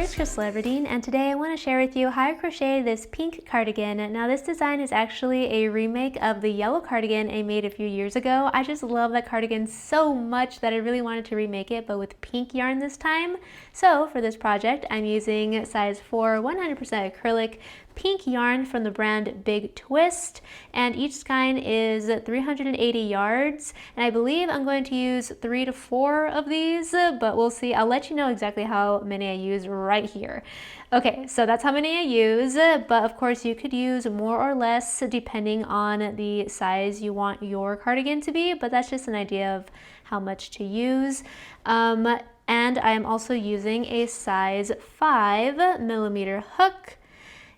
is Krystal Everdeen, and today I want to share with you how I crocheted this pink cardigan. Now this design is actually a remake of the yellow cardigan I made a few years ago. I just love that cardigan so much that I really wanted to remake it, but with pink yarn this time. So for this project, I'm using size 4 100% acrylic pink yarn from the brand Big Twist, and each skein is 380 yards, and I believe I'm going to use 3 to 4 of these, but we'll see. I'll let you know exactly how many I use right here. Okay, so that's how many I use, but of course you could use more or less depending on the size you want your cardigan to be, but that's just an idea of how much to use. And I am also using a size 5mm hook.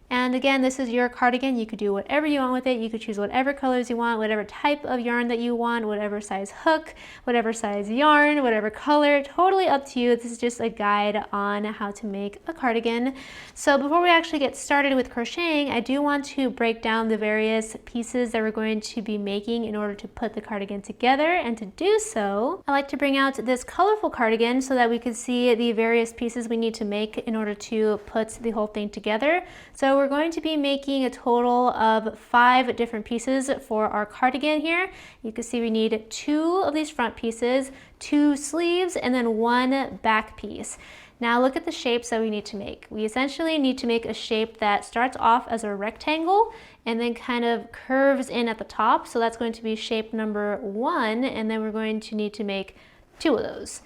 And again, this is your cardigan. You could do whatever you want with it. You could choose whatever colors you want, whatever type of yarn that you want, whatever size hook, whatever size yarn, whatever color, totally up to you. This is just a guide on how to make a cardigan. So before we actually get started with crocheting, I do want to break down the various pieces that we're going to be making in order to put the cardigan together. And to do so, I like to bring out this colorful cardigan so that we can see the various pieces we need to make in order to put the whole thing together. So we're going to be making a total of 5 different pieces for our cardigan here. You can see we need 2 of these front pieces, 2 sleeves, and then 1 back piece. Now look at the shapes that we need to make. We essentially need to make a shape that starts off as a rectangle and then kind of curves in at the top. So that's going to be shape number 1, and then we're going to need to make 2 of those.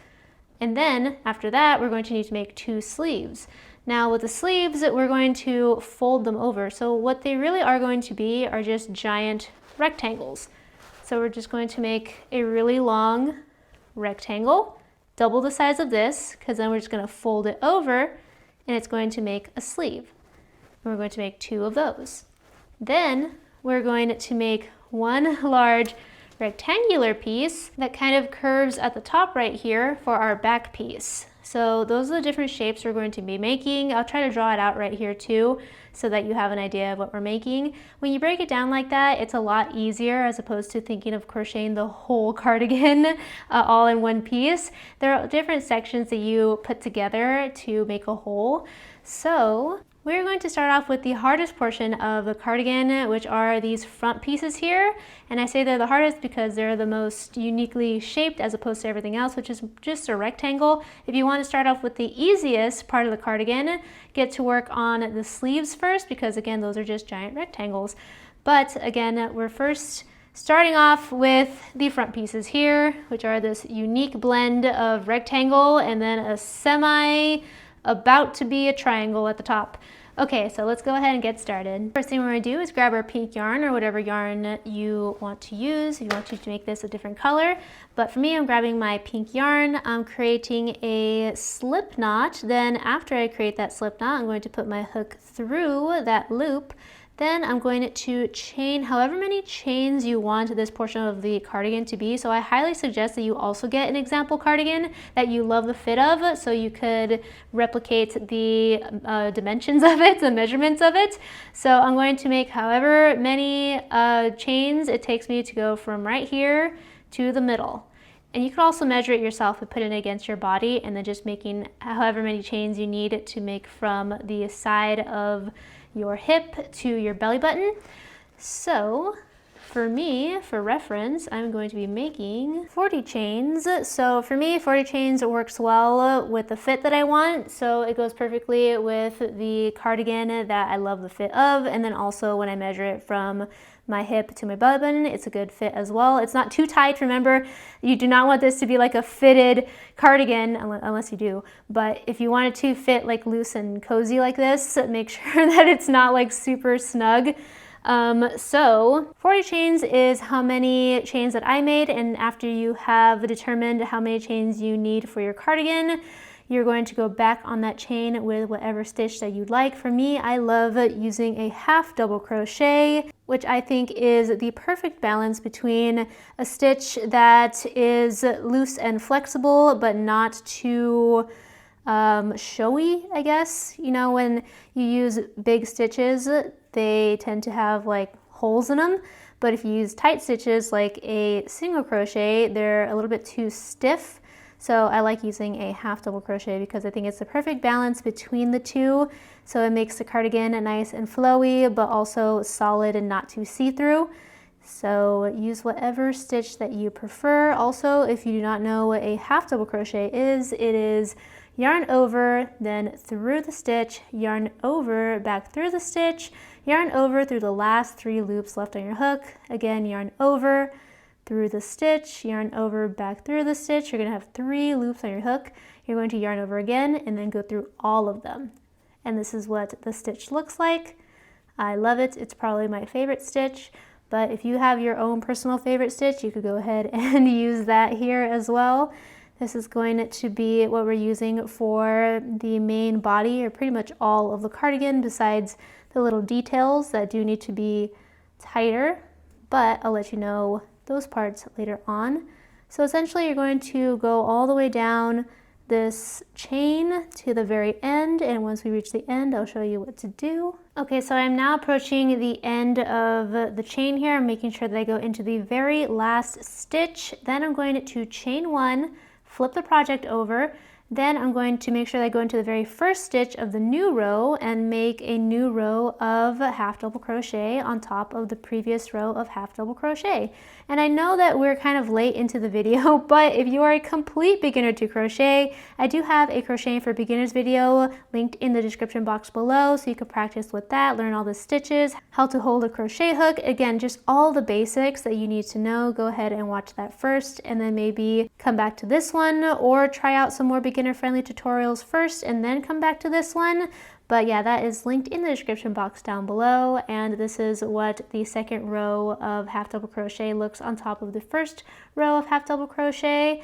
And then after that, we're going to need to make 2 sleeves. Now with the sleeves, we're going to fold them over. So what they really are going to be are just giant rectangles. So we're just going to make a really long rectangle, double the size of this, because then we're just going to fold it over and it's going to make a sleeve. And we're going to make 2 of those. Then we're going to make 1 large rectangular piece that kind of curves at the top right here for our back piece. So those are the different shapes we're going to be making. I'll try to draw it out right here too, so that you have an idea of what we're making. When you break it down like that, it's a lot easier as opposed to thinking of crocheting the whole cardigan all in one piece. There are different sections that you put together to make a whole. So we're going to start off with the hardest portion of the cardigan, which are these front pieces here. And I say they're the hardest because they're the most uniquely shaped as opposed to everything else, which is just a rectangle. If you want to start off with the easiest part of the cardigan, get to work on the sleeves first, because again, those are just giant rectangles. But again, we're first starting off with the front pieces here, which are this unique blend of rectangle and then a semi about to be a triangle at the top. Okay, so let's go ahead and get started. First thing we're going to do is grab our pink yarn or whatever yarn you want to use. You want to make this a different color, but for me, I'm grabbing my pink yarn. I'm creating a slip knot. Then after I create that slip knot, I'm going to put my hook through that loop. Then I'm going to chain however many chains you want this portion of the cardigan to be. So I highly suggest that you also get an example cardigan that you love the fit of, so you could replicate the dimensions of it, the measurements of it. So I'm going to make however many chains it takes me to go from right here to the middle. And you can also measure it yourself and put it against your body, and then just making however many chains you need to make from the side of your hip to your belly button. So for me, for reference, I'm going to be making 40 chains. So for me, 40 chains works well with the fit that I want. So it goes perfectly with the cardigan that I love the fit of. And then also when I measure it from my hip to my belly button, it's a good fit as well. It's not too tight. Remember, you do not want this to be like a fitted cardigan, unless you do. But if you want it to fit like loose and cozy like this, make sure that it's not like super snug. So 40 chains is how many chains that I made, and after you have determined how many chains you need for your cardigan, you're going to go back on that chain with whatever stitch that you'd like. For me, I love using a half double crochet, which I think is the perfect balance between a stitch that is loose and flexible, but not too showy, I guess. You know, when you use big stitches, they tend to have like holes in them. But if you use tight stitches like a single crochet, they're a little bit too stiff. So I like using a half double crochet because I think it's the perfect balance between the two. So it makes the cardigan nice and flowy, but also solid and not too see-through. So use whatever stitch that you prefer. Also, if you do not know what a half double crochet is, it is yarn over, then through the stitch, yarn over, back through the stitch, yarn over through the last 3 loops left on your hook. Again, yarn over, through the stitch, yarn over, back through the stitch. You're going to have 3 loops on your hook. You're going to yarn over again and then go through all of them. And this is what the stitch looks like. I love it. It's probably my favorite stitch. But if you have your own personal favorite stitch, you could go ahead and use that here as well. This is going to be what we're using for the main body, or pretty much all of the cardigan, besides the little details that do need to be tighter, but I'll let you know those parts later on. So essentially you're going to go all the way down this chain to the very end, and once we reach the end, I'll show you what to do. Okay, so I'm now approaching the end of the chain here. I'm making sure that I go into the very last stitch. Then I'm going to chain 1, flip the project over. Then I'm going to make sure that I go into the very first stitch of the new row and make a new row of half double crochet on top of the previous row of half double crochet. And I know that we're kind of late into the video, but if you are a complete beginner to crochet, I do have a crocheting for beginners video linked in the description box below, so you can practice with that, learn all the stitches, how to hold a crochet hook. Again, just all the basics that you need to know. Go ahead and watch that first, and then maybe come back to this one, or try out some more beginner-friendly tutorials first and then come back to this one. But yeah, that is linked in the description box down below, and this is what the second row of half double crochet looks on top of the first row of half double crochet.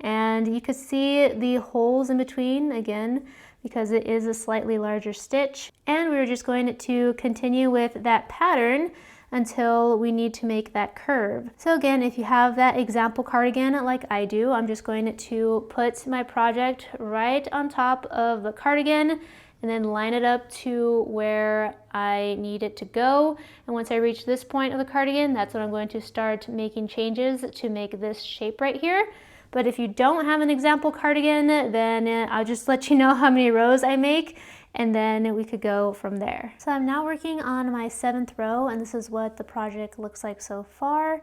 And you can see the holes in between again because it is a slightly larger stitch. And we're just going to continue with that pattern until we need to make that curve. So again, if you have that example cardigan like I do, I'm just going to put my project right on top of the cardigan and then line it up to where I need it to go. And once I reach this point of the cardigan, that's when I'm going to start making changes to make this shape right here. But if you don't have an example cardigan, then I'll just let you know how many rows I make, and then we could go from there. So I'm now working on my 7th row, and this is what the project looks like so far.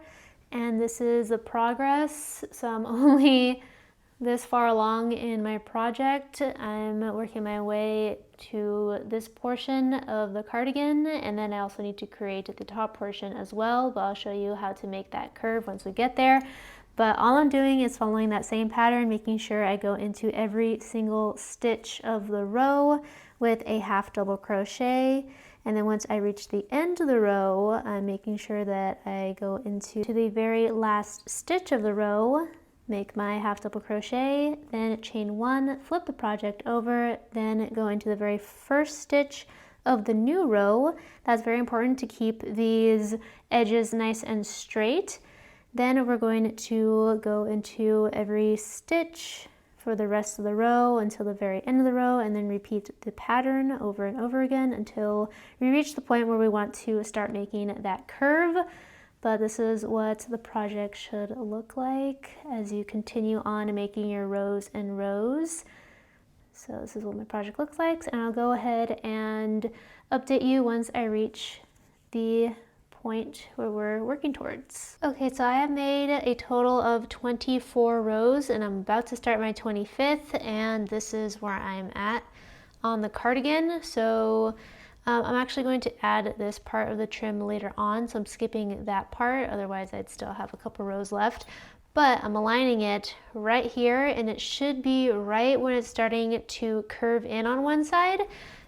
And this is the progress. So I'm only this far along in my project. I'm working my way to this portion of the cardigan, and then I also need to create the top portion as well, but I'll show you how to make that curve once we get there. But all I'm doing is following that same pattern, making sure I go into every single stitch of the row with a half double crochet. And then once I reach the end of the row, I'm making sure that I go into the very last stitch of the row, make my half double crochet, then chain 1, flip the project over, then go into the very first stitch of the new row. That's very important to keep these edges nice and straight. Then we're going to go into every stitch for the rest of the row until the very end of the row, and then repeat the pattern over and over again until we reach the point where we want to start making that curve. But this is what the project should look like as you continue on making your rows and rows. So this is what my project looks like, and I'll go ahead and update you once I reach the point where we're working towards. Okay, so I have made a total of 24 rows, and I'm about to start my 25th, and this is where I'm at on the cardigan. So I'm actually going to add this part of the trim later on, so I'm skipping that part, otherwise I'd still have a couple rows left. But I'm aligning it right here, and it should be right when it's starting to curve in on one side.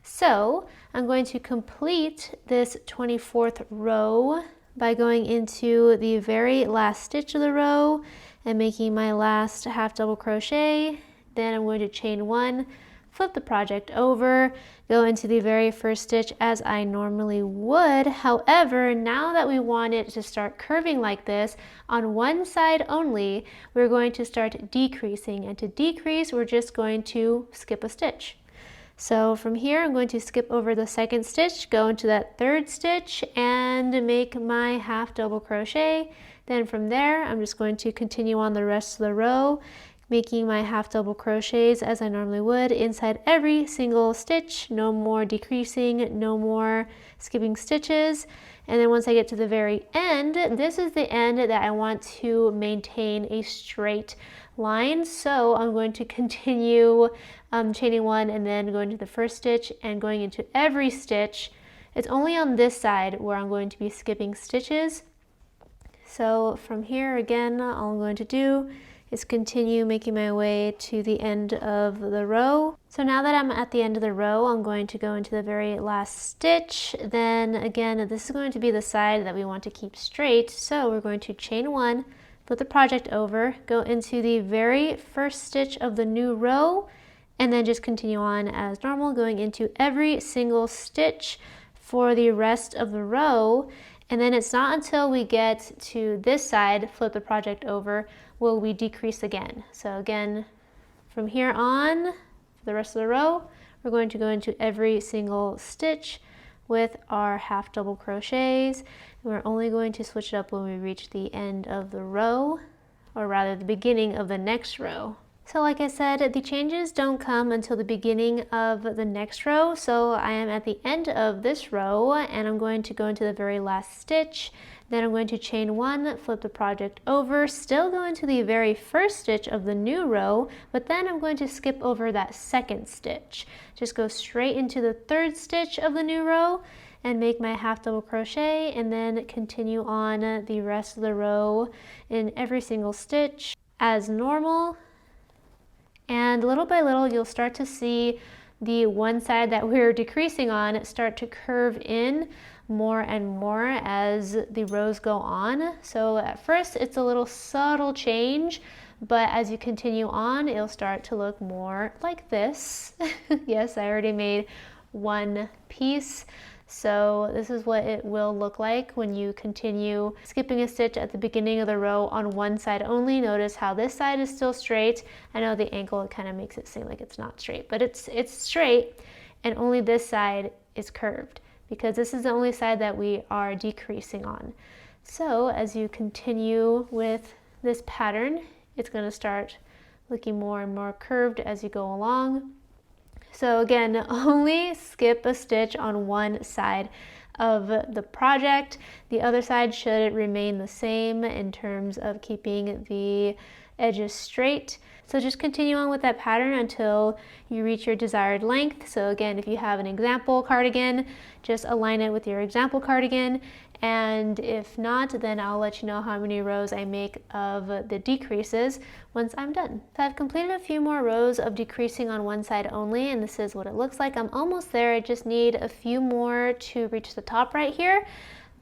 So I'm going to complete this 24th row by going into the very last stitch of the row and making my last half double crochet. Then I'm going to chain 1, flip the project over, go into the very first stitch as I normally would. However, now that we want it to start curving like this, on one side only, we're going to start decreasing. And to decrease, we're just going to skip a stitch. So from here, I'm going to skip over the second stitch, go into that third stitch, and make my half double crochet. Then from there, I'm just going to continue on the rest of the row, making my half double crochets as I normally would inside every single stitch. No more decreasing, no more skipping stitches. And then once I get to the very end, this is the end that I want to maintain a straight line. So I'm going to continue chaining one and then going to the first stitch and going into every stitch. It's only on this side where I'm going to be skipping stitches. So from here, again, all I'm going to do is continue making my way to the end of the row. So now that I'm at the end of the row, I'm going to go into the very last stitch. Then again, this is going to be the side that we want to keep straight. So we're going to chain one, flip the project over, go into the very first stitch of the new row, and then just continue on as normal, going into every single stitch for the rest of the row. And then it's not until we get to this side, flip the project over, will we decrease again. So again, from here on, for the rest of the row, we're going to go into every single stitch with our half double crochets. And we're only going to switch it up when we reach the end of the row, or rather the beginning of the next row. So like I said, the changes don't come until the beginning of the next row. So I am at the end of this row and I'm going to go into the very last stitch. Then I'm going to chain one, flip the project over, still go into the very first stitch of the new row, but then I'm going to skip over that second stitch. Just go straight into the third stitch of the new row and make my half double crochet, and then continue on the rest of the row in every single stitch as normal. And little by little, you'll start to see the one side that we're decreasing on start to curve in more and more as the rows go on. So at first, it's a little subtle change, but as you continue on, it'll start to look more like this. Yes, I already made one piece. So this is what it will look like when you continue skipping a stitch at the beginning of the row on one side only. Notice how this side is still straight. I know the ankle kind of makes it seem like it's not straight, but it's straight, and only this side is curved because this is the only side that we are decreasing on. So as you continue with this pattern, it's going to start looking more and more curved as you go along. So again, only skip a stitch on one side of the project. The other side should remain the same in terms of keeping the edges straight. So just continue on with that pattern until you reach your desired length. So again, if you have an example cardigan, just align it with your example cardigan. And if not, then I'll let you know how many rows I make of the decreases once I'm done. So I've completed a few more rows of decreasing on one side only, and this is what it looks like. I'm almost there. I just need a few more to reach the top right here.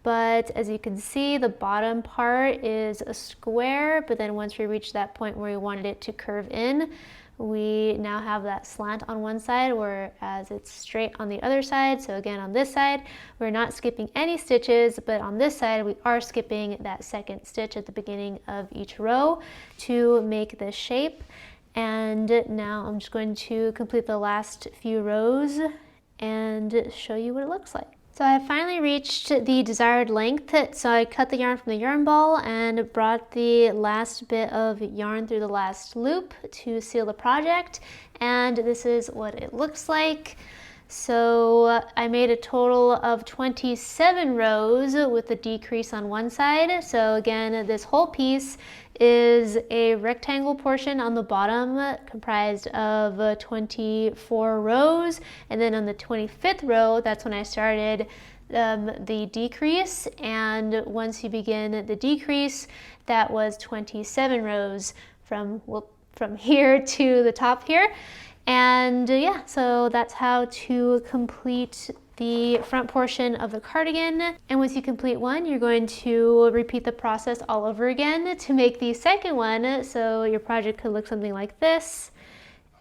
But as you can see, the bottom part is a square, but then once we reach that point where we wanted it to curve in, we now have that slant on one side, whereas it's straight on the other side. So again, on this side, we're not skipping any stitches, but on this side, we are skipping that second stitch at the beginning of each row to make this shape. And now I'm just going to complete the last few rows and show you what it looks like. So I finally reached the desired length, so I cut the yarn from the yarn ball and brought the last bit of yarn through the last loop to seal the project, and this is what it looks like. So I made a total of 27 rows with the decrease on one side. So again, this whole piece is a rectangle portion on the bottom comprised of 24 rows, and then on the 25th row, that's when I started the decrease, and once you begin the decrease, that was 27 rows from here to the top here. And yeah, so that's how to complete the front portion of the cardigan. And once you complete one, you're going to repeat the process all over again to make the second one. So your project could look something like this.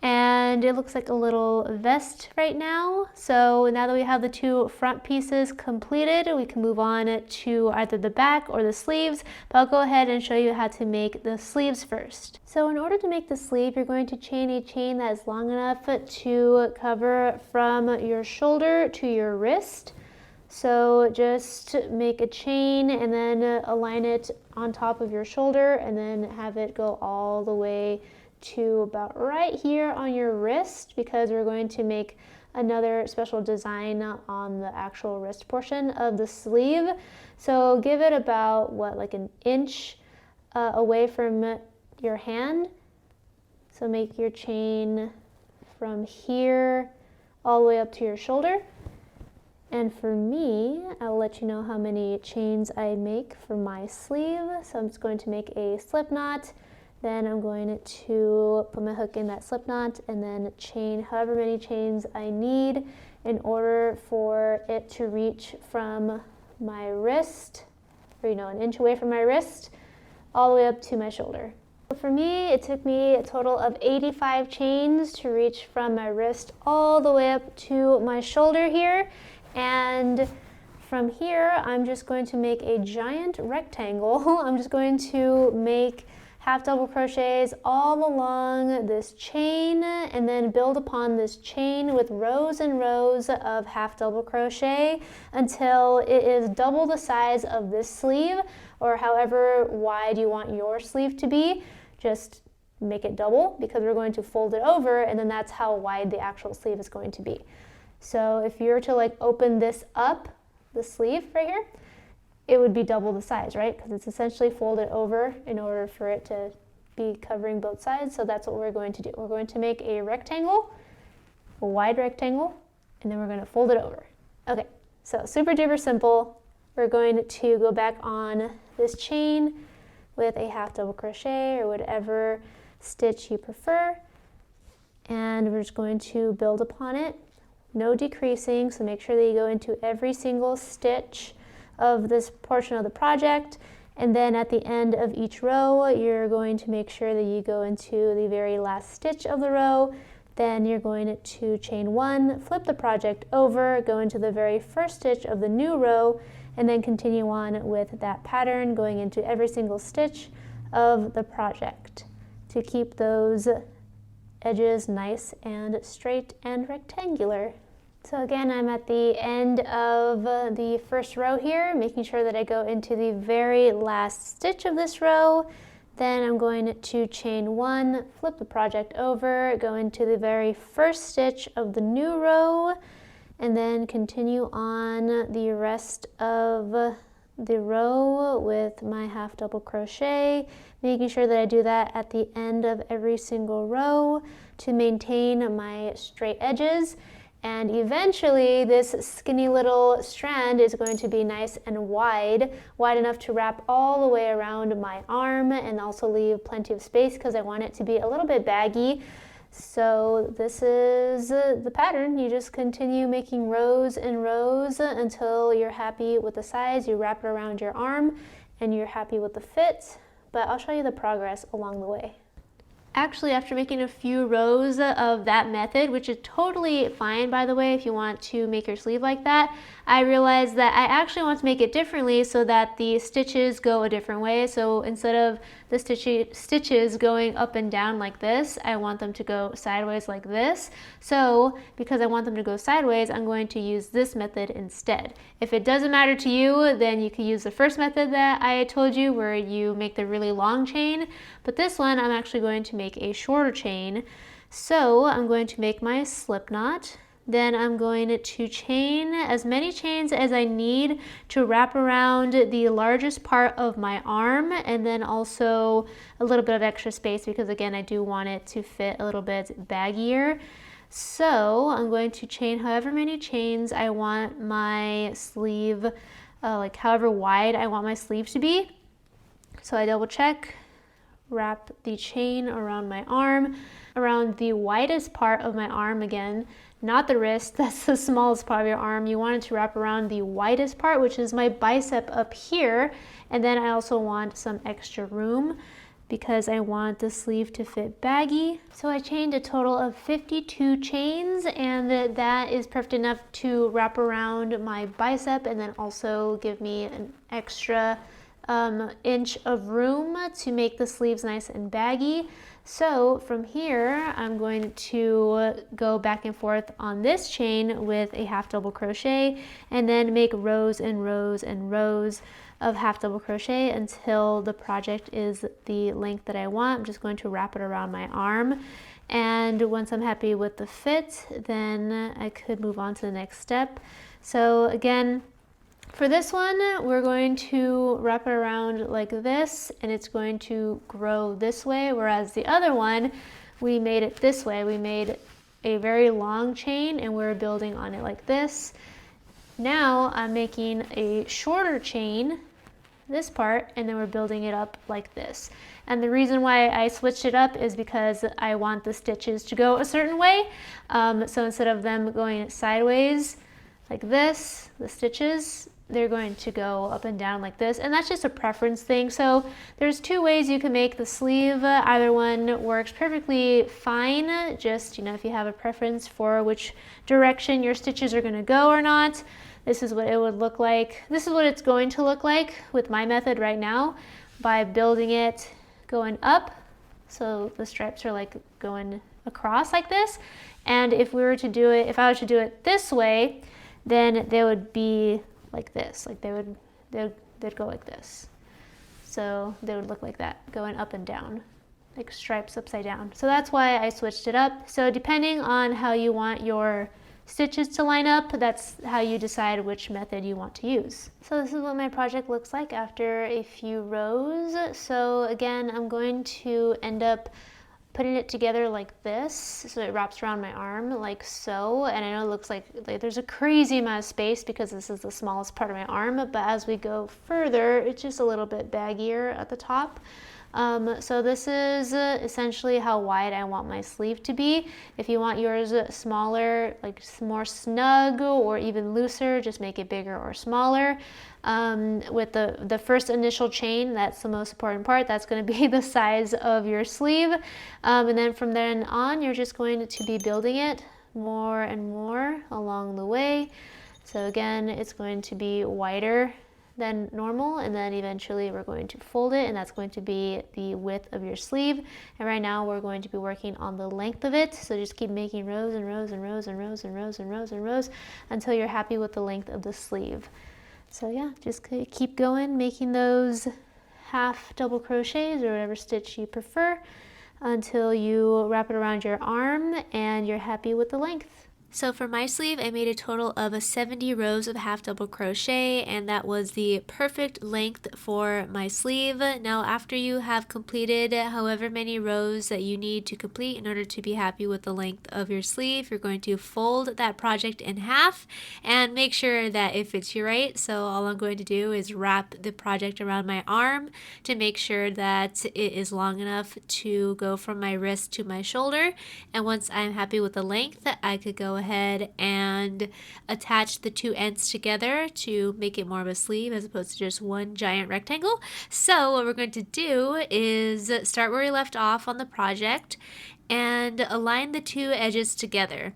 And it looks like a little vest right now. So now that we have the two front pieces completed, we can move on to either the back or the sleeves, but I'll go ahead and show you how to make the sleeves first. So in order to make the sleeve, you're going to chain a chain that is long enough to cover from your shoulder to your wrist. So just make a chain and then align it on top of your shoulder and then have it go all the way to about right here on your wrist, because we're going to make another special design on the actual wrist portion of the sleeve. So give it about, what, like an inch away from your hand. So make your chain from here all the way up to your shoulder. And for me, I'll let you know how many chains I make for my sleeve. So I'm just going to make a slip knot. Then I'm going to put my hook in that slip knot and then chain however many chains I need in order for it to reach from my wrist, or an inch away from my wrist, all the way up to my shoulder. For me, it took me a total of 85 chains to reach from my wrist all the way up to my shoulder here. And from here, I'm just going to make a giant rectangle. I'm just going to make half double crochets all along this chain and then build upon this chain with rows and rows of half double crochet until it is double the size of this sleeve, or however wide you want your sleeve to be. Just make it double, because we're going to fold it over, and then that's how wide the actual sleeve is going to be. So if you were to like open this up, the sleeve right here, it would be double the size, right? Because it's essentially folded over in order for it to be covering both sides. So that's what we're going to do. We're going to make a rectangle, a wide rectangle, and then we're going to fold it over. Okay, so super duper simple. We're going to go back on this chain with a half double crochet or whatever stitch you prefer. And we're just going to build upon it, no decreasing. So make sure that you go into every single stitch of this portion of the project, and then at the end of each row you're going to make sure that you go into the very last stitch of the row. Then you're going to chain one, flip the project over, go into the very first stitch of the new row, and then continue on with that pattern, going into every single stitch of the project to keep those edges nice and straight and rectangular. So again, I'm at the end of the first row here, making sure that I go into the very last stitch of this row. Then I'm going to chain one, flip the project over, go into the very first stitch of the new row, and then continue on the rest of the row with my half double crochet, making sure that I do that at the end of every single row to maintain my straight edges. And eventually this skinny little strand is going to be nice and wide enough to wrap all the way around my arm and also leave plenty of space because I want it to be a little bit baggy. So this is the pattern. You just continue making rows and rows until you're happy with the size. You wrap it around your arm and you're happy with the fit, but I'll show you the progress along the way. Actually, after making a few rows of that method, which is totally fine, by the way, if you want to make your sleeve like that, I realized that I actually want to make it differently so that the stitches go a different way. So instead of the stitches going up and down like this, I want them to go sideways like this. So because I want them to go sideways, I'm going to use this method instead. If it doesn't matter to you, then you can use the first method that I told you where you make the really long chain. But this one, I'm actually going to make a shorter chain. So I'm going to make my slip knot. Then I'm going to chain as many chains as I need to wrap around the largest part of my arm, and then also a little bit of extra space because again, I do want it to fit a little bit baggier. So I'm going to chain however many chains I want my sleeve, like however wide I want my sleeve to be. So I double check, wrap the chain around my arm, around the widest part of my arm again, not the wrist, that's the smallest part of your arm. You want it to wrap around the widest part, which is my bicep up here. And then I also want some extra room because I want the sleeve to fit baggy. So I chained a total of 52 chains, and that is perfect enough to wrap around my bicep and then also give me an extra inch of room to make the sleeves nice and baggy. So from here, I'm going to go back and forth on this chain with a half double crochet and then make rows and rows and rows of half double crochet until the project is the length that I want. I'm just going to wrap it around my arm. And once I'm happy with the fit, then I could move on to the next step. So again, for this one, we're going to wrap it around like this, and it's going to grow this way, whereas the other one, we made it this way. We made a very long chain, and we're building on it like this. Now I'm making a shorter chain, this part, and then we're building it up like this. And the reason why I switched it up is because I want the stitches to go a certain way. So instead of them going sideways like this, the stitches, they're going to go up and down like this, and that's just a preference thing. So there's two ways you can make the sleeve. Either one works perfectly fine, just, you know, if you have a preference for which direction your stitches are going to go or not. This is what it would look like. This is what it's going to look like with my method right now, by building it going up, so the stripes are like going across like this. And if we were to do it, if I were to do it this way, then they would be like this, like they'd go like this. So they would look like that, going up and down, like stripes upside down. So that's why I switched it up. So depending on how you want your stitches to line up, that's how you decide which method you want to use. So this is what my project looks like after a few rows. So again, I'm going to end up putting it together like this, so it wraps around my arm like so. And I know it looks like there's a crazy amount of space because this is the smallest part of my arm, but as we go further, it's just a little bit baggier at the top. So this is essentially how wide I want my sleeve to be. If you want yours smaller, like more snug or even looser, just make it bigger or smaller. With the first initial chain, that's the most important part. That's going to be the size of your sleeve. And then from then on, you're just going to be building it more and more along the way. So again, it's going to be wider than normal, and then eventually we're going to fold it, and that's going to be the width of your sleeve. And right now we're going to be working on the length of it, so just keep making rows and rows and rows and rows and rows and rows and rows until you're happy with the length of the sleeve. So yeah, just keep going, making those half double crochets or whatever stitch you prefer until you wrap it around your arm and you're happy with the length. So for my sleeve, I made a total of 70 rows of half double crochet, and that was the perfect length for my sleeve. Now after you have completed however many rows that you need to complete in order to be happy with the length of your sleeve, you're going to fold that project in half and make sure that it fits you right. So all I'm going to do is wrap the project around my arm to make sure that it is long enough to go from my wrist to my shoulder. And once I'm happy with the length, I could go ahead and attach the two ends together to make it more of a sleeve as opposed to just one giant rectangle. So what we're going to do is start where we left off on the project and align the two edges together.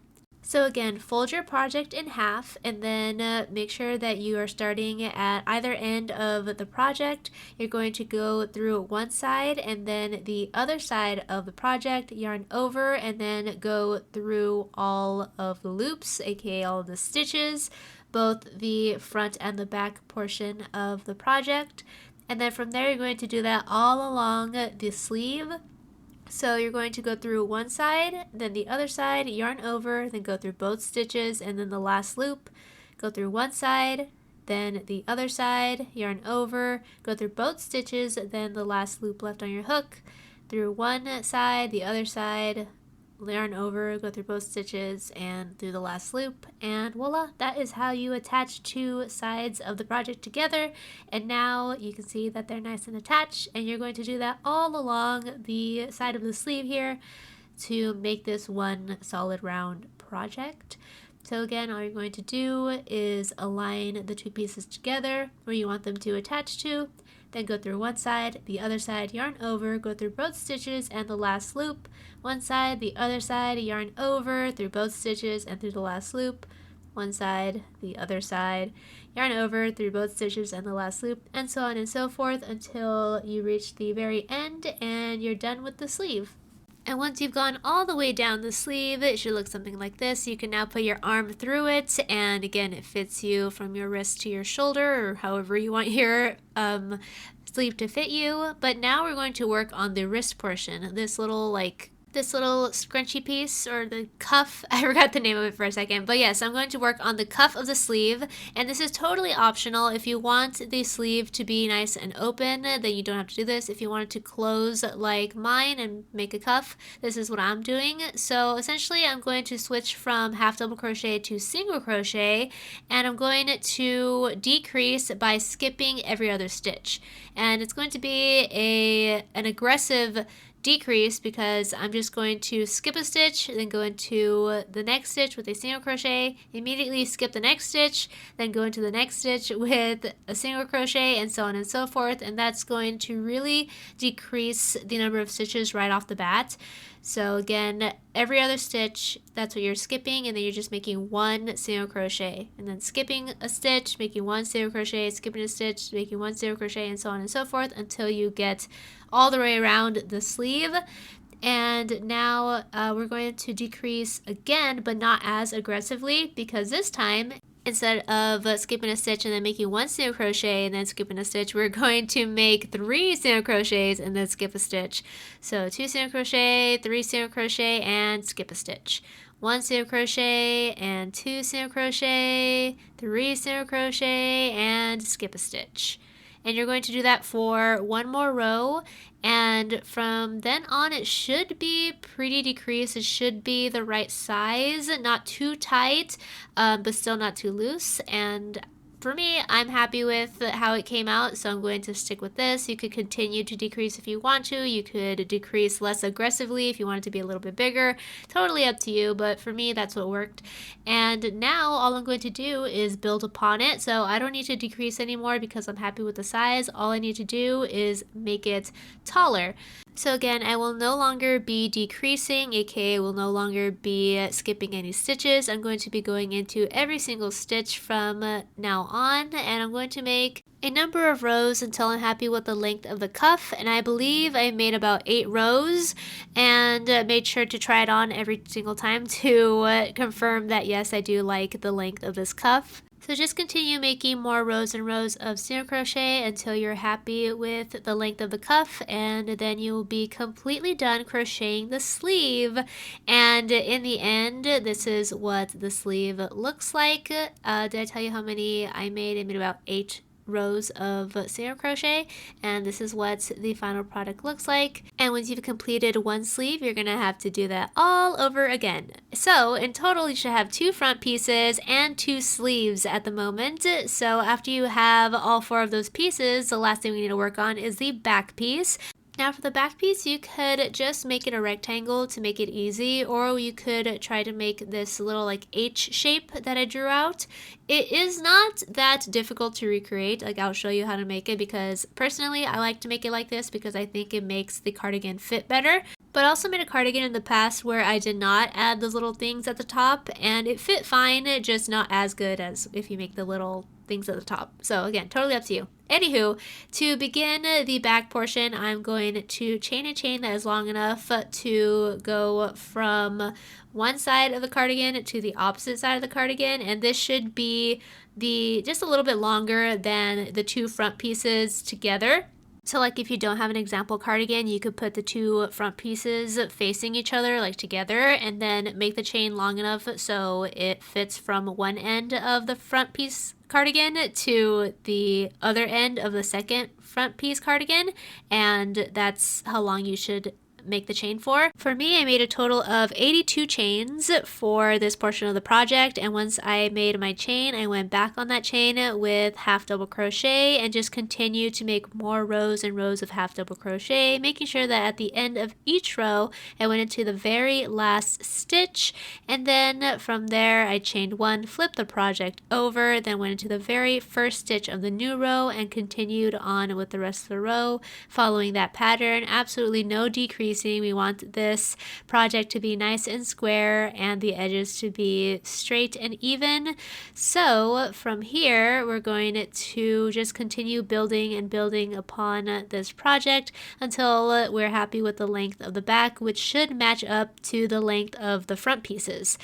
So again, fold your project in half and then make sure that you are starting at either end of the project. You're going to go through one side and then the other side of the project, yarn over, and then go through all of the loops, aka all of the stitches, both the front and the back portion of the project. And then from there, you're going to do that all along the sleeve. So you're going to go through one side, then the other side, yarn over, then go through both stitches, and then the last loop. Go through one side, then the other side, yarn over, go through both stitches, then the last loop left on your hook. Through one side, the other side, yarn over, go through both stitches, and through the last loop, and voila, that is how you attach two sides of the project together. And now you can see that they're nice and attached, and you're going to do that all along the side of the sleeve here to make this one solid round project. So again, all you're going to do is align the two pieces together where you want them to attach to, then go through one side, the other side, yarn over, go through both stitches and the last loop, one side, the other side, yarn over, through both stitches and through the last loop, one side, the other side, yarn over, through both stitches and the last loop, and so on and so forth until you reach the very end and you're done with the sleeve. And once you've gone all the way down the sleeve, it should look something like this. You can now put your arm through it, and again, it fits you from your wrist to your shoulder, or however you want your sleeve to fit you. But now we're going to work on the wrist portion. This little scrunchy piece, or the cuff. I forgot the name of it for a second, but yes, I'm going to work on the cuff of the sleeve, and this is totally optional. If you want the sleeve to be nice and open, then you don't have to do this. If you want it to close like mine and make a cuff, this is what I'm doing. So essentially I'm going to switch from half double crochet to single crochet, and I'm going to decrease by skipping every other stitch, and it's going to be an aggressive decrease because I'm just going to skip a stitch, then go into the next stitch with a single crochet, immediately skip the next stitch, then go into the next stitch with a single crochet, and so on and so forth. And that's going to really decrease the number of stitches right off the bat. So again, every other stitch, that's what you're skipping, and then you're just making one single crochet, and then skipping a stitch, making one single crochet, skipping a stitch, making one single crochet, and so on and so forth until you get all the way around the sleeve. And now we're going to decrease again, but not as aggressively, because this time, instead of skipping a stitch and then making one single crochet and then skipping a stitch, we're going to make 3 single crochets and then skip a stitch. So 2 single crochet, 3 single crochet, and skip a stitch. 1 single crochet and 2 single crochet, 3 single crochet, and skip a stitch. And you're going to do that for one more row, and from then on it should be pretty decreased. It should be the right size, not too tight, but still not too loose. And for me, I'm happy with how it came out, so I'm going to stick with this. You could continue to decrease if you want to. You could decrease less aggressively if you want it to be a little bit bigger. Totally up to you, but for me, that's what worked. And now all I'm going to do is build upon it. So I don't need to decrease anymore because I'm happy with the size. All I need to do is make it taller. So again, I will no longer be decreasing, aka will no longer be skipping any stitches. I'm going to be going into every single stitch from now on, and I'm going to make a number of rows until I'm happy with the length of the cuff. And I believe I made about 8 rows, and made sure to try it on every single time to confirm that yes, I do like the length of this cuff. So just continue making more rows and rows of single crochet until you're happy with the length of the cuff, and then you will be completely done crocheting the sleeve. And in the end, this is what the sleeve looks like. Did I tell you how many I made? I made about 8 rows of single crochet, and this is what the final product looks like. And once you've completed one sleeve, you're gonna have to do that all over again. So in total, you should have 2 front pieces and 2 sleeves at the moment. So after you have all 4 of those pieces, the last thing we need to work on is the back piece. Now for the back piece, you could just make it a rectangle to make it easy, or you could try to make this little like H shape that I drew out. It is not that difficult to recreate. Like, I'll show you how to make it, because personally I like to make it like this because I think it makes the cardigan fit better. But I also made a cardigan in the past where I did not add those little things at the top, and it fit fine, just not as good as if you make the little things at the top. So again, totally up to you. Anywho, to begin the back portion, I'm going to chain a chain that is long enough to go from one side of the cardigan to the opposite side of the cardigan, and this should be just a little bit longer than the 2 front pieces together. So like if you don't have an example cardigan, you could put the 2 front pieces facing each other, like together, and then make the chain long enough so it fits from one end of the front piece cardigan to the other end of the second front piece cardigan, and that's how long you should make the chain for. For me, I made a total of 82 chains for this portion of the project, and once I made my chain, I went back on that chain with half double crochet and just continued to make more rows and rows of half double crochet, making sure that at the end of each row I went into the very last stitch, and then from there I chained 1, flipped the project over, then went into the very first stitch of the new row and continued on with the rest of the row following that pattern. Absolutely no decrease piecing. We want this project to be nice and square and the edges to be straight and even. So from here, we're going to just continue building and building upon this project until we're happy with the length of the back, which should match up to the length of the front pieces.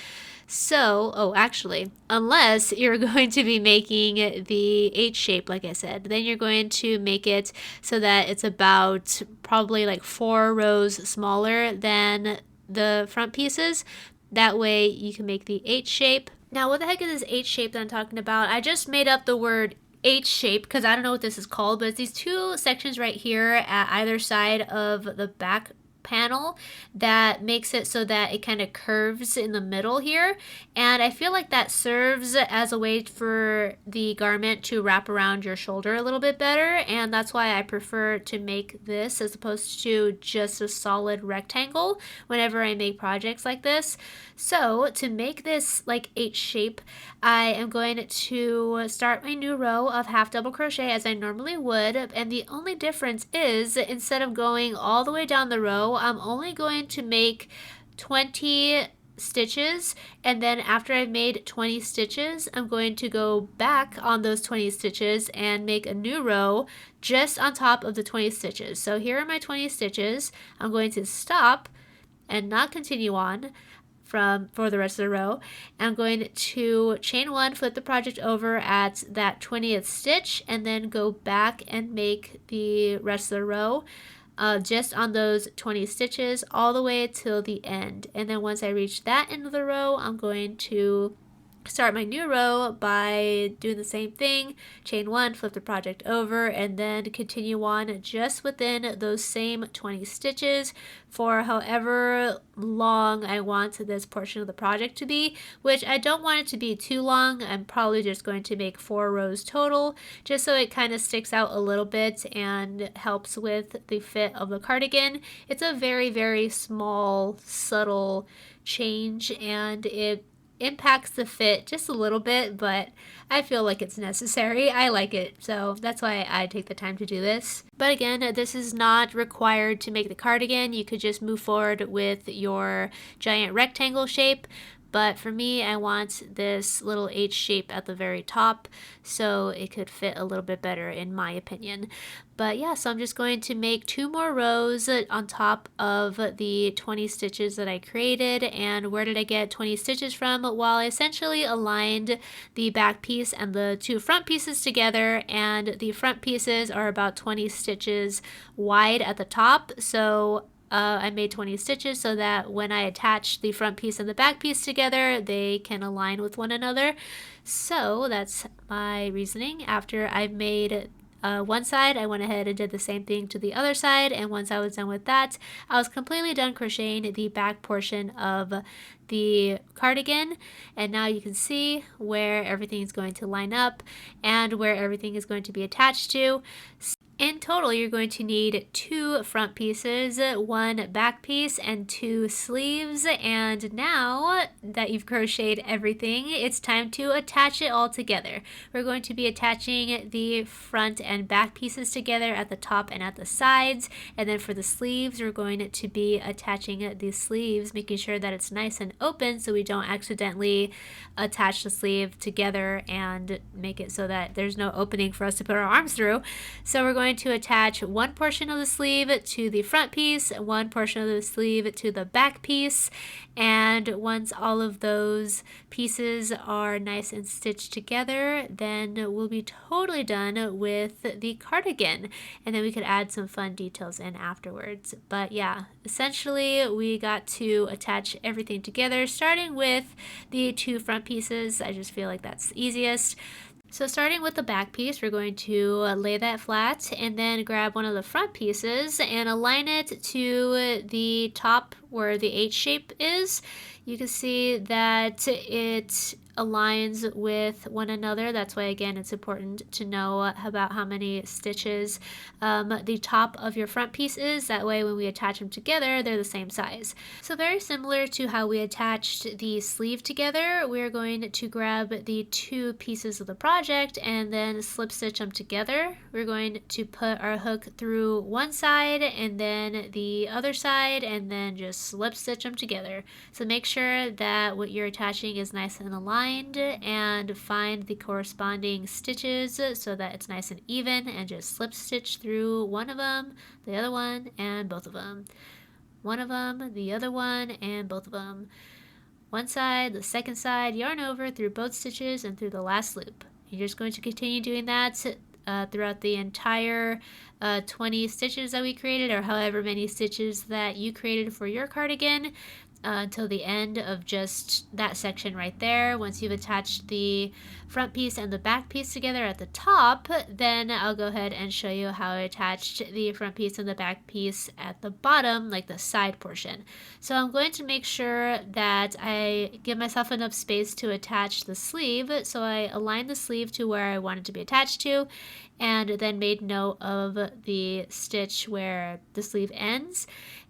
So, oh, actually, unless you're going to be making the H shape, like I said, then you're going to make it so that it's about probably like 4 rows smaller than the front pieces. That way you can make the H shape. Now, what the heck is this H shape that I'm talking about? I just made up the word H shape because I don't know what this is called, but it's these 2 sections right here at either side of the back panel that makes it so that it kind of curves in the middle here, and I feel like that serves as a way for the garment to wrap around your shoulder a little bit better, and that's why I prefer to make this as opposed to just a solid rectangle whenever I make projects like this. So to make this like H shape, I am going to start my new row of half double crochet as I normally would, and the only difference is instead of going all the way down the row, I'm only going to make 20 stitches, and then after I've made 20 stitches, I'm going to go back on those 20 stitches and make a new row just on top of the 20 stitches. So here are my 20 stitches. I'm going to stop and not continue on for the rest of the row. I'm going to chain 1, flip the project over at that 20th stitch, and then go back and make the rest of the row just on those 20 stitches all the way till the end. And then once I reach that end of the row, I'm going to start my new row by doing the same thing, chain 1, flip the project over, and then continue on just within those same 20 stitches for however long I want this portion of the project to be, which I don't want it to be too long. I'm probably just going to make 4 rows total, just so it kind of sticks out a little bit and helps with the fit of the cardigan. It's a very, very small, subtle change, and it impacts the fit just a little bit, but I feel like it's necessary. I like it, so that's why I take the time to do this. But again, this is not required to make the cardigan. You could just move forward with your giant rectangle shape. But for me, I want this little H shape at the very top so it could fit a little bit better in my opinion. But yeah, so I'm just going to make 2 more rows on top of the 20 stitches that I created. And where did I get 20 stitches from? Well, I essentially aligned the back piece and the 2 front pieces together, and the front pieces are about 20 stitches wide at the top. So I made 20 stitches so that when I attach the front piece and the back piece together, they can align with one another. So that's my reasoning. After I've made one side, I went ahead and did the same thing to the other side, and once I was done with that, I was completely done crocheting the back portion of the cardigan. And now you can see where everything is going to line up and where everything is going to be attached to. In total, you're going to need 2 front pieces, 1 back piece, and 2 sleeves. And now that you've crocheted everything, it's time to attach it all together. We're going to be attaching the front and back pieces together at the top and at the sides. And then for the sleeves, we're going to be attaching the sleeves, making sure that it's nice and open so we don't accidentally attach the sleeve together and make it so that there's no opening for us to put our arms through. So we're going to attach one portion of the sleeve to the front piece, one portion of the sleeve to the back piece, and once all of those pieces are nice and stitched together, then we'll be totally done with the cardigan, and then we could add some fun details in afterwards. But yeah, essentially we got to attach everything together, starting with the 2 front pieces. I just feel like that's easiest. So starting with the back piece, we're going to lay that flat and then grab one of the front pieces and align it to the top where the H shape is. You can see that it aligns with one another. That's why, again, it's important to know about how many stitches the top of your front piece is. That way, when we attach them together, they're the same size. So very similar to how we attached the sleeve together, we're going to grab the two pieces of the project and then slip stitch them together. We're going to put our hook through one side and then the other side, and then just slip stitch them together. So make sure that what you're attaching is nice and aligned, and find the corresponding stitches so that it's nice and even, and just slip stitch through one of them, the other one, and both of them. One of them, the other one, and both of them. One side, the second side, yarn over through both stitches and through the last loop. You're just going to continue doing that throughout the entire 20 stitches that we created, or however many stitches that you created for your cardigan, until the end of just that section right there. Once you've attached the front piece and the back piece together at the top, then I'll go ahead and show you how I attached the front piece and the back piece at the bottom, like the side portion. So I'm going to make sure that I give myself enough space to attach the sleeve. So I aligned the sleeve to where I want it to be attached to, and then made note of the stitch where the sleeve ends.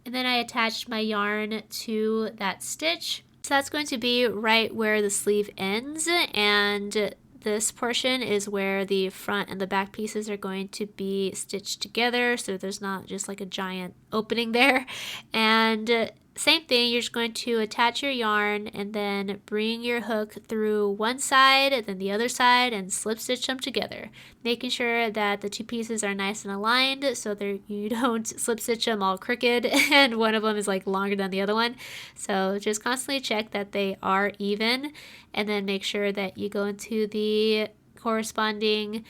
And then I attached my yarn to that stitch. So that's going to be right where the sleeve ends, and this portion is where the front and the back pieces are going to be stitched together, so there's not just like a giant opening there. And same thing, you're just going to attach your yarn and then bring your hook through one side, then the other side, and slip stitch them together, making sure that the two pieces are nice and aligned so that you don't slip stitch them all crooked and one of them is like longer than the other one. So just constantly check that they are even, and then make sure that you go into the corresponding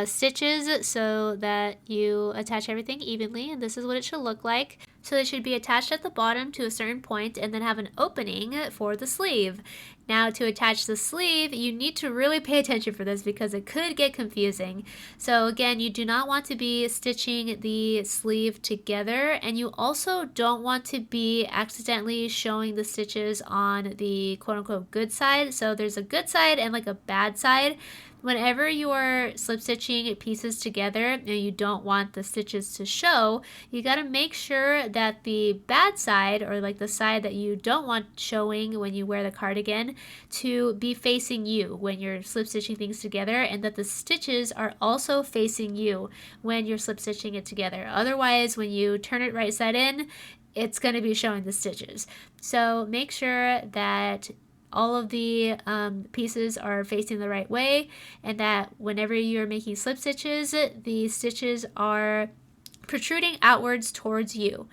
stitches so that you attach everything evenly, and this is what it should look like. So they should be attached at the bottom to a certain point and then have an opening for the sleeve. Now to attach the sleeve, you need to really pay attention for this because it could get confusing. So again, you do not want to be stitching the sleeve together, and you also don't want to be accidentally showing the stitches on the quote-unquote good side. So there's a good side and like a bad side. Whenever you are slip stitching pieces together and you don't want the stitches to show, you got to make sure that the bad side, or like the side that you don't want showing when you wear the cardigan, to be facing you when you're slip stitching things together, and that the stitches are also facing you when you're slip stitching it together. Otherwise, when you turn it right side in, it's going to be showing the stitches. So make sure that all of the pieces are facing the right way, and that whenever you're making slip stitches, the stitches are protruding outwards towards you.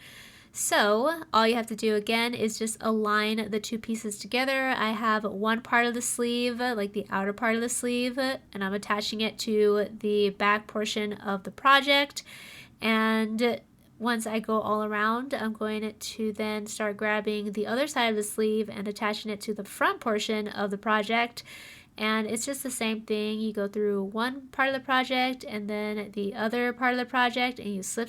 So all you have to do again is just align the two pieces together. I have one part of the sleeve, like the outer part of the sleeve, and I'm attaching it to the back portion of the project. And once I go all around, I'm going to then start grabbing the other side of the sleeve and attaching it to the front portion of the project. And it's just the same thing. You go through one part of the project and then the other part of the project, and you slip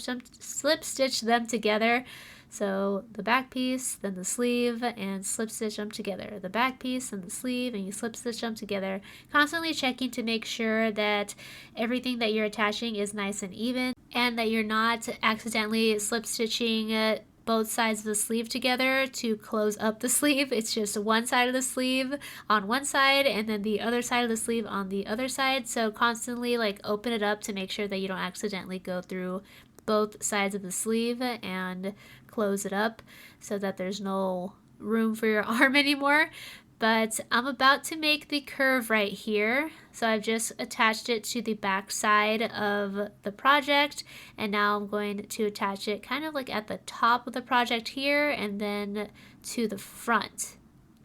stitch them together. So the back piece, then the sleeve, and slip stitch them together. The back piece and the sleeve, and you slip stitch them together. Constantly checking to make sure that everything that you're attaching is nice and even, and that you're not accidentally slip stitching both sides of the sleeve together to close up the sleeve. It's just one side of the sleeve on one side and then the other side of the sleeve on the other side. So constantly like open it up to make sure that you don't accidentally go through both sides of the sleeve and close it up so that there's no room for your arm anymore. But I'm about to make the curve right here. So I've just attached it to the back side of the project, and now I'm going to attach it kind of like at the top of the project here and then to the front.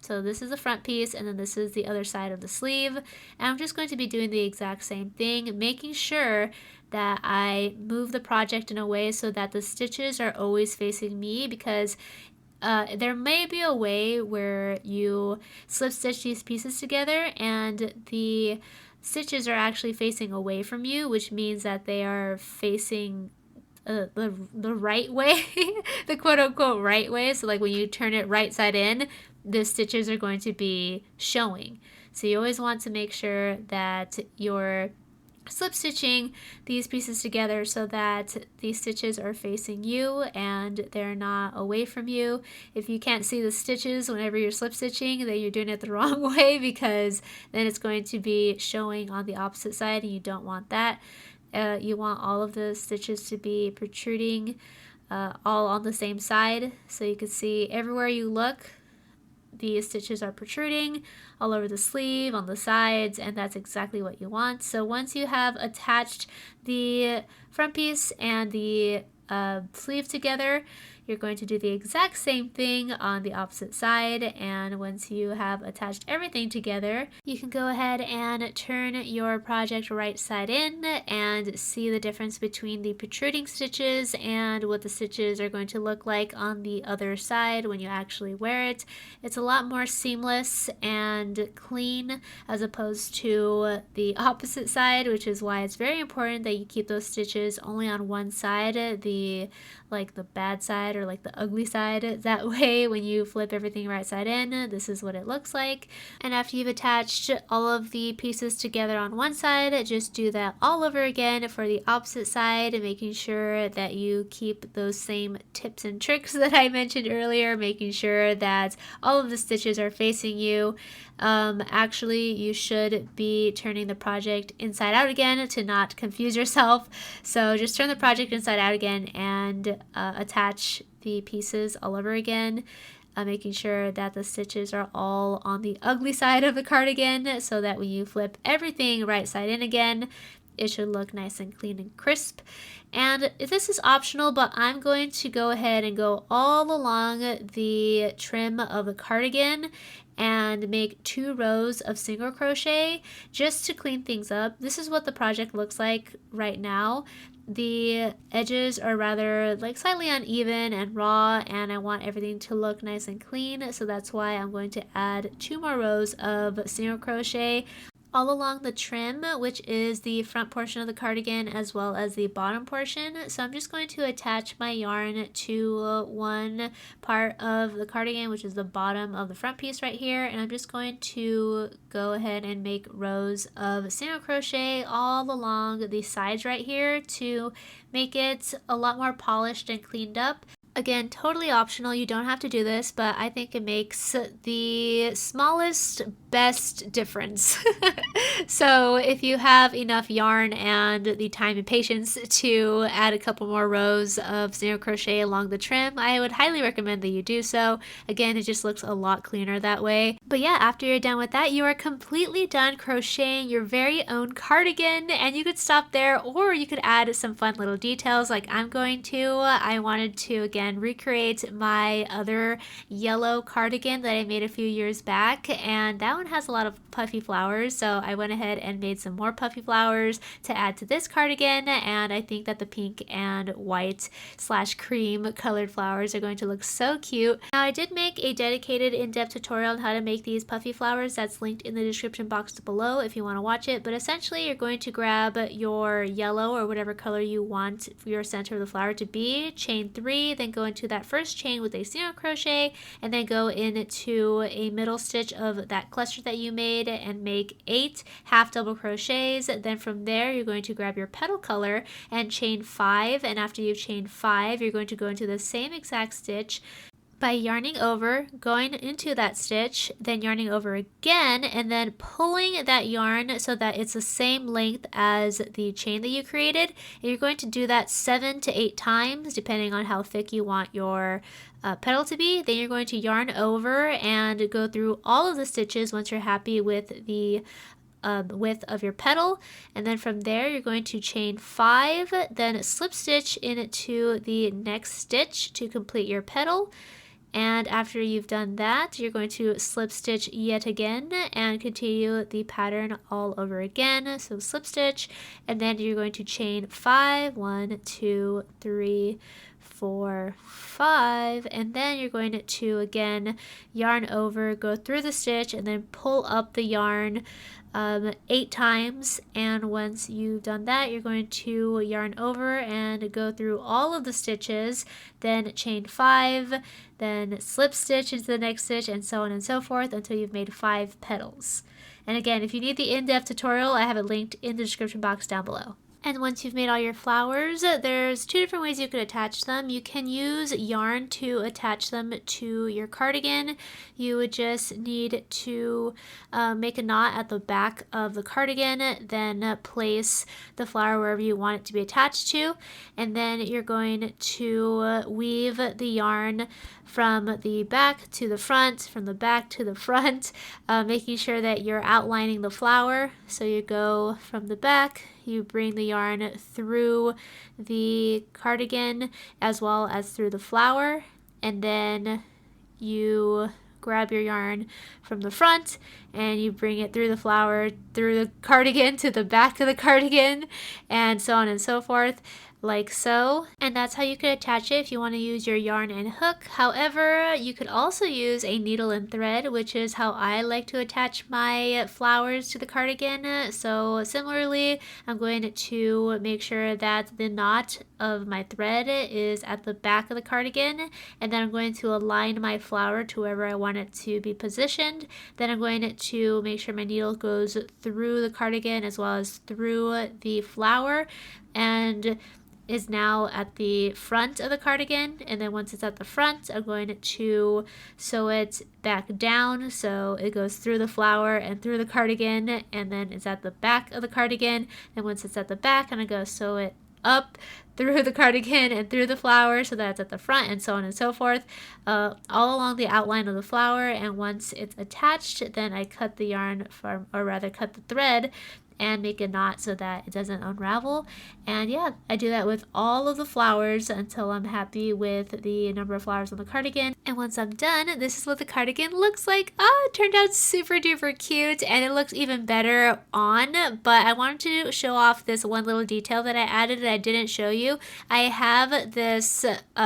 So this is the front piece, and then this is the other side of the sleeve. And I'm just going to be doing the exact same thing, making sure that I move the project in a way so that the stitches are always facing me, because there may be a way where you slip stitch these pieces together and the stitches are actually facing away from you, which means that they are facing the right way, the quote-unquote right way. So like when you turn it right side in, the stitches are going to be showing. So you always want to make sure that you're slip stitching these pieces together so that these stitches are facing you and they're not away from you. If you can't see the stitches whenever you're slip stitching, then you're doing it the wrong way, because then it's going to be showing on the opposite side and you don't want that. You want all of the stitches to be protruding all on the same side, so you can see everywhere you look the stitches are protruding all over the sleeve, on the sides, and that's exactly what you want. So once you have attached the front piece and the sleeve together, you're going to do the exact same thing on the opposite side. And once you have attached everything together, you can go ahead and turn your project right side in and see the difference between the protruding stitches and what the stitches are going to look like on the other side when you actually wear it. It's a lot more seamless and clean as opposed to the opposite side, which is why it's very important that you keep those stitches only on one side, the bad side or like the ugly side. That way when you flip everything right side in, this is what it looks like. And after you've attached all of the pieces together on one side, just do that all over again for the opposite side, making sure that you keep those same tips and tricks that I mentioned earlier, making sure that all of the stitches are facing you. Actually, you should be turning the project inside out again to not confuse yourself. So just turn the project inside out again and attach the pieces all over again, making sure that the stitches are all on the ugly side of the cardigan, so that when you flip everything right side in again, it should look nice and clean and crisp. And this is optional, but I'm going to go ahead and go all along the trim of the cardigan and make 2 rows of single crochet just to clean things up. This is what the project looks like right now. The edges are rather slightly uneven and raw, and I want everything to look nice and clean, so that's why I'm going to add 2 more rows of single crochet all along the trim, which is the front portion of the cardigan as well as the bottom portion. So I'm just going to attach my yarn to one part of the cardigan, which is the bottom of the front piece right here, and I'm just going to go ahead and make rows of single crochet all along the sides right here to make it a lot more polished and cleaned up. Again, totally optional, you don't have to do this, but I think it makes the smallest, best difference. So if you have enough yarn and the time and patience to add a couple more rows of single crochet along the trim, I would highly recommend that you do so. Again, it just looks a lot cleaner that way. But yeah, after you're done with that, you are completely done crocheting your very own cardigan, and you could stop there, or you could add some fun little details like I'm going to. I wanted to, again, recreate my other yellow cardigan that I made a few years back, and that one has a lot of puffy flowers, so I went ahead and made some more puffy flowers to add to this cardigan, and I think that the pink and white / cream colored flowers are going to look so cute. Now, I did make a dedicated in-depth tutorial on how to make these puffy flowers that's linked in the description box below if you want to watch it, but essentially you're going to grab your yellow or whatever color you want your center of the flower to be, chain 3, then go into that first chain with a single crochet, and then go into a middle stitch of that cluster that you made and make 8 half double crochets. Then from there you're going to grab your petal color and chain 5, and after you've chained 5 you're going to go into the same exact stitch by yarning over, going into that stitch, then yarning over again, and then pulling that yarn so that it's the same length as the chain that you created. And you're going to do that 7 to 8 times depending on how thick you want your petal to be. Then you're going to yarn over and go through all of the stitches once you're happy with the width of your petal, and then from there you're going to chain 5, then slip stitch into the next stitch to complete your petal. And after you've done that, you're going to slip stitch yet again and continue the pattern all over again. So slip stitch, and then you're going to chain 5, 1, 2, 3, 4, 5, and then you're going to again yarn over, go through the stitch, and then pull up the yarn 8 times, and once you've done that, you're going to yarn over and go through all of the stitches, then chain 5, then slip stitch into the next stitch, and so on and so forth until you've made 5 petals. And again, if you need the in-depth tutorial, I have it linked in the description box down below. And once you've made all your flowers, there's 2 different ways you could attach them. You can use yarn to attach them to your cardigan. You would just need to make a knot at the back of the cardigan, then place the flower wherever you want it to be attached to, and then you're going to weave the yarn from the back to the front, from the back to the front, making sure that you're outlining the flower. So you go from the back, you bring the yarn through the cardigan as well as through the flower, and then you grab your yarn from the front and you bring it through the flower, through the cardigan to the back of the cardigan, and so on and so forth, like so. And that's how you could attach it if you want to use your yarn and hook. However, you could also use a needle and thread, which is how I like to attach my flowers to the cardigan. So similarly, I'm going to make sure that the knot of my thread is at the back of the cardigan, and then I'm going to align my flower to wherever I want it to be positioned. Then I'm going to make sure my needle goes through the cardigan as well as through the flower, and is now at the front of the cardigan. And then once it's at the front, I'm going to sew it back down so it goes through the flower and through the cardigan, and then it's at the back of the cardigan. And once it's at the back, I'm going to go sew it up through the cardigan and through the flower so that it's at the front, and so on and so forth, all along the outline of the flower. And once it's attached, then I cut the yarn from, or rather cut the thread, and make a knot so that it doesn't unravel. And yeah, I do that with all of the flowers until I'm happy with the number of flowers on the cardigan. And once I'm done, this is what the cardigan looks like. Oh, it turned out super duper cute, and it looks even better on, but I wanted to show off this one little detail that I added that I didn't show you. I have this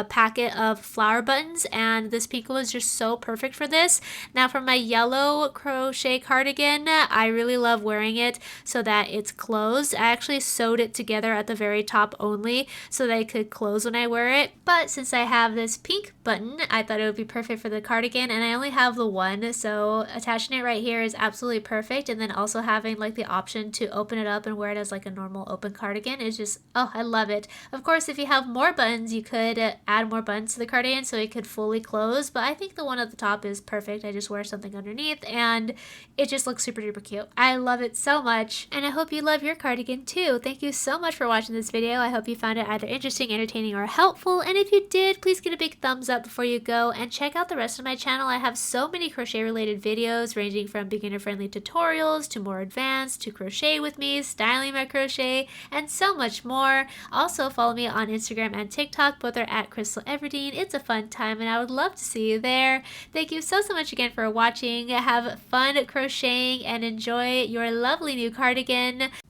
packet of flower buttons, and this pink one was just so perfect for this. Now for my yellow crochet cardigan, I really love wearing it so that it's closed. I actually sewed it together at the very top only so that it could close when I wear it. But since I have this pink button, I thought it would be perfect for the cardigan, and I only have the one, so attaching it right here is absolutely perfect. And then also having like the option to open it up and wear it as like a normal open cardigan is just, oh, I love it. Of course, if you have more buttons, you could add more buttons to the cardigan so it could fully close, but I think the one at the top is perfect. I just wear something underneath and it just looks super duper cute. I love it so much. And I hope you love your cardigan too. Thank you so much for watching this video. I hope you found it either interesting, entertaining, or helpful. And if you did, please get a big thumbs up before you go, and check out the rest of my channel. I have so many crochet related videos ranging from beginner friendly tutorials to more advanced, to crochet with me, styling my crochet, and so much more. Also follow me on Instagram and TikTok. Both are at Krystal Everdeen. It's a fun time and I would love to see you there. Thank you so much again for watching. Have fun crocheting and enjoy your lovely new cardigan.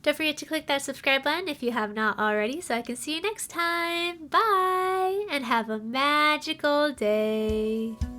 Don't forget to click that subscribe button if you have not already so I can see you next time. Bye! And have a magical day.